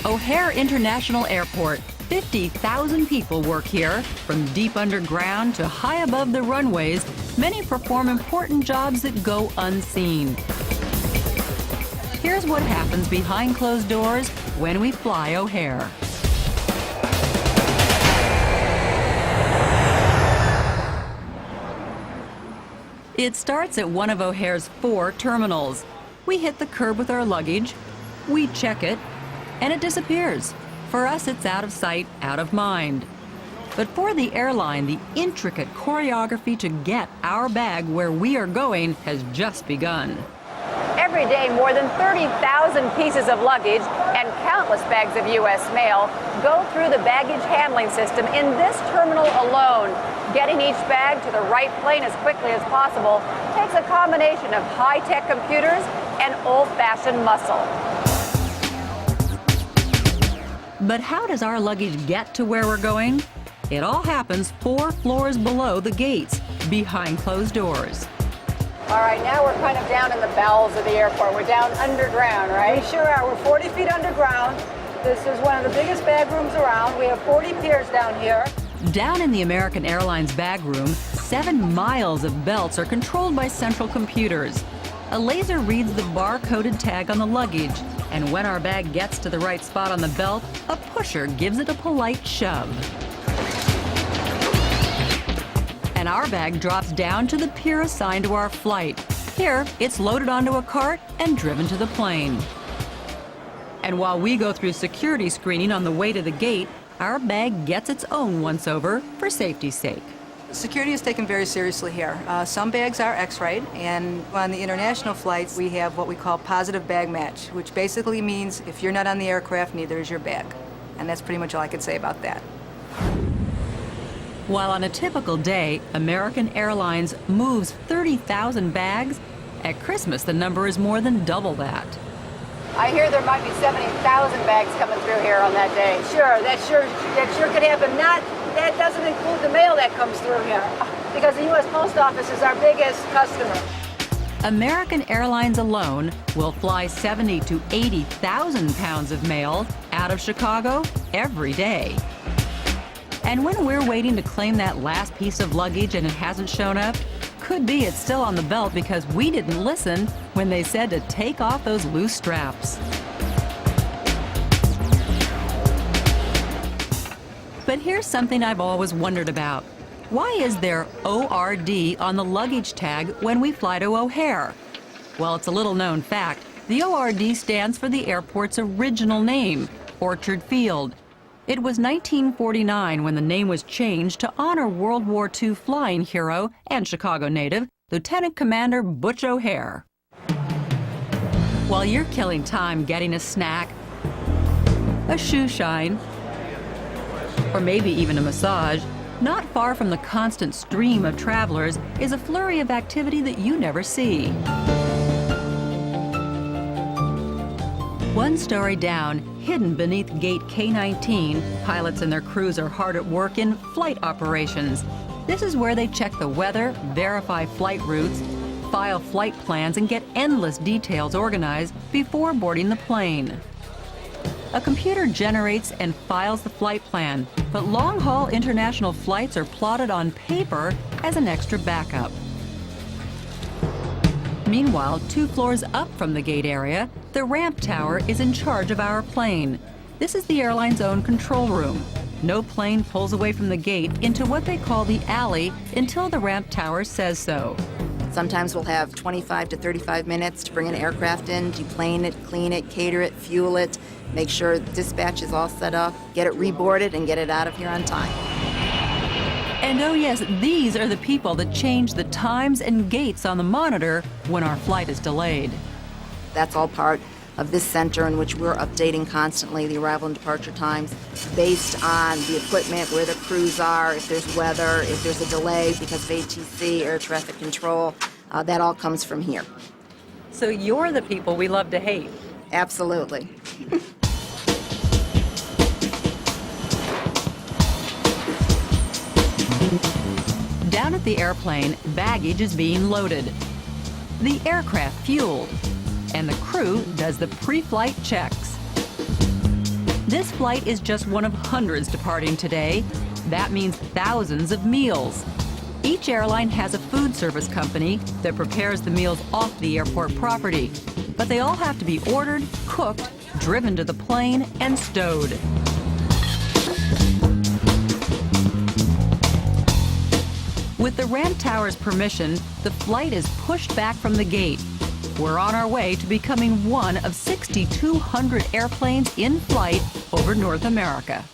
O'Hare International Airport. 50,000 people work here. From deep underground to high above the runways, many perform important jobs that go unseen. Here's what happens behind closed doors when we fly O'Hare. It starts at one of O'Hare's 4 terminals. We hit the curb with our luggage, we check it, and it disappears. For us, it's out of sight, out of mind. But for the airline, the intricate choreography to get our bag where we are going has just begun. Every day, more than 30,000 pieces of luggage and countless bags of U.S. mail go through the baggage handling system in this terminal alone. Getting each bag to the right plane as quickly as possible takes a combination of high-tech computers and old-fashioned muscle. But how does our luggage get to where we're going? It all happens 4 floors below the gates, behind closed doors. All right, now we're kind of down in the bowels of the airport. We're down underground, right? We sure are. We're 40 feet underground. This is one of the biggest bag rooms around. We have 40 piers down here. Down in the American Airlines bag room, 7 miles of belts are controlled by central computers. A laser reads the bar-coded tag on the luggage, and when our bag gets to the right spot on the belt, a pusher gives it a polite shove. And our bag drops down to the pier assigned to our flight. Here, it's loaded onto a cart and driven to the plane. And while we go through security screening on the way to the gate, our bag gets its own once-over for safety's sake. Security is taken very seriously here. Some bags are X-rayed, and on the international flights, we have what we call positive bag match, which basically means if you're not on the aircraft, neither is your bag. And that's pretty much all I can say about that. While on a typical day, American Airlines moves 30,000 bags, at Christmas the number is more than double that. I hear there might be 70,000 bags coming through here on that day. Sure, that sure could happen. That doesn't include the mail that comes through here, because the U.S. Post Office is our biggest customer. American Airlines alone will fly 70 to 80,000 pounds of mail out of Chicago every day. And when we're waiting to claim that last piece of luggage and it hasn't shown up, could be it's still on the belt because we didn't listen when they said to take off those loose straps. But here's something I've always wondered about. Why is there ORD on the luggage tag when we fly to O'Hare? Well, it's a little known fact. The ORD stands for the airport's original name, Orchard Field. It was 1949 when the name was changed to honor World War II flying hero and Chicago native, Lieutenant Commander Butch O'Hare. While you're killing time getting a snack, a shoe shine, or maybe even a massage, not far from the constant stream of travelers is a flurry of activity that you never see. One story down, hidden beneath gate K-19, pilots and their crews are hard at work in flight operations. This is where they check the weather, verify flight routes, file flight plans, and get endless details organized before boarding the plane. A computer generates and files the flight plan, but long-haul international flights are plotted on paper as an extra backup. Meanwhile, 2 floors up from the gate area, the ramp tower is in charge of our plane. This is the airline's own control room. No plane pulls away from the gate into what they call the alley until the ramp tower says so. Sometimes we'll have 25 to 35 minutes to bring an aircraft in, deplane it, clean it, cater it, fuel it, make sure dispatch is all set up, get it reboarded, and get it out of here on time. And oh yes, these are the people that change the times and gates on the monitor when our flight is delayed. That's all part of this center in which we're updating constantly the arrival and departure times based on the equipment, where the crews are, if there's weather, if there's a delay because of ATC, air traffic control. That all comes from here. So you're the people we love to hate. Absolutely. Down at the airplane, baggage is being loaded, the aircraft fueled, and the crew does the pre-flight checks. This flight is just one of hundreds departing today. That means thousands of meals. Each airline has a food service company that prepares the meals off the airport property, but they all have to be ordered, cooked, driven to the plane, and stowed. With the ramp tower's permission, the flight is pushed back from the gate. We're on our way to becoming one of 6,200 airplanes in flight over North America.